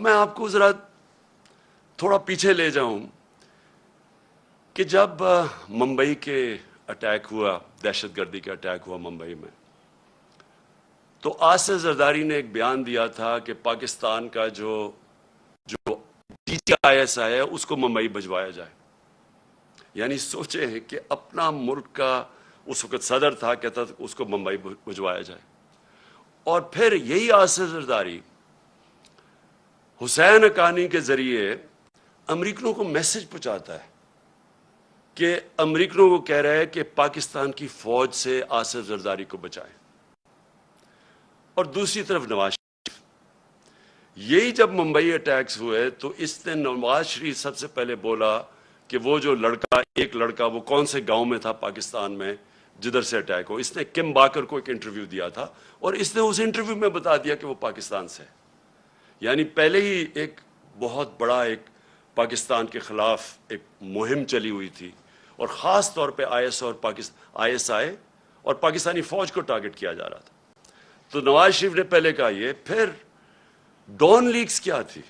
میں آپ کو ذرا تھوڑا پیچھے لے جاؤں کہ جب ممبئی کے اٹیک ہوا، دہشت گردی کا اٹیک ہوا ممبئی میں، تو آصف زرداری نے ایک بیان دیا تھا کہ پاکستان کا جو DCIS ہے اس کو ممبئی بھجوایا جائے. یعنی سوچیں کہ اپنا ملک کا اس وقت صدر تھا، کہتا تھا اس کو ممبئی بھجوایا جائے. اور پھر یہی آصف زرداری حسین حقانی کے ذریعے امریکنوں کو میسج پہنچاتا ہے کہ امریکنوں کو کہہ رہا ہے کہ پاکستان کی فوج سے آصف زرداری کو بچائیں. اور دوسری طرف نواز شریف، یہی جب ممبئی اٹیکس ہوئے تو اس نے نواز شریف سب سے پہلے بولا کہ وہ جو ایک لڑکا وہ کون سے گاؤں میں تھا پاکستان میں جدھر سے اٹیک ہو، اس نے کم باکر کو ایک انٹرویو دیا تھا اور اس نے اس انٹرویو میں بتا دیا کہ وہ پاکستان سے ہے. یعنی پہلے ہی ایک بہت بڑا ایک پاکستان کے خلاف ایک مہم چلی ہوئی تھی، اور خاص طور پہ ISI اور پاکستانی فوج کو ٹارگٹ کیا جا رہا تھا. تو نواز شریف نے پہلے کہا یہ. پھر ڈان لیکس کیا تھی؟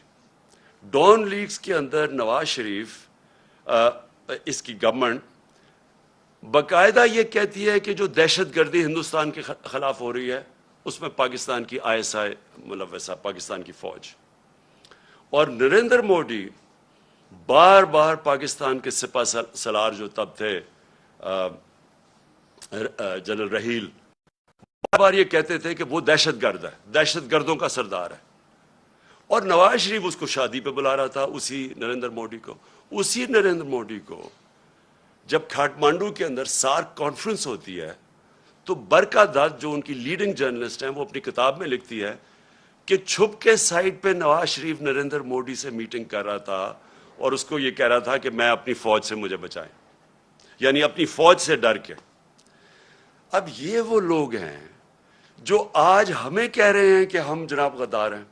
ڈان لیکس کے اندر نواز شریف اس کی گورنمنٹ باقاعدہ یہ کہتی ہے کہ جو دہشت گردی ہندوستان کے خلاف ہو رہی ہے اس میں پاکستان کی ISI ملوث ہے، پاکستان کی فوج. اور نریندر مودی بار بار پاکستان کے سپہ سالار جو تب تھے جنرل رحیل، بار بار یہ کہتے تھے کہ وہ دہشت گرد ہے، دہشت گردوں کا سردار ہے. اور نواز شریف اس کو شادی پہ بلا رہا تھا، اسی نریندر مودی کو جب کھاٹمانڈو کے اندر سارک کانفرنس ہوتی ہے تو برکا دت جو ان کی لیڈنگ جرنلسٹ ہیں وہ اپنی کتاب میں لکھتی ہے کہ چھپ کے سائٹ پہ نواز شریف نریندر مودی سے میٹنگ کر رہا تھا اور اس کو یہ کہہ رہا تھا کہ میں اپنی فوج سے مجھے بچائیں، یعنی اپنی فوج سے ڈر کے. اب یہ وہ لوگ ہیں جو آج ہمیں کہہ رہے ہیں کہ ہم جناب غدار ہیں.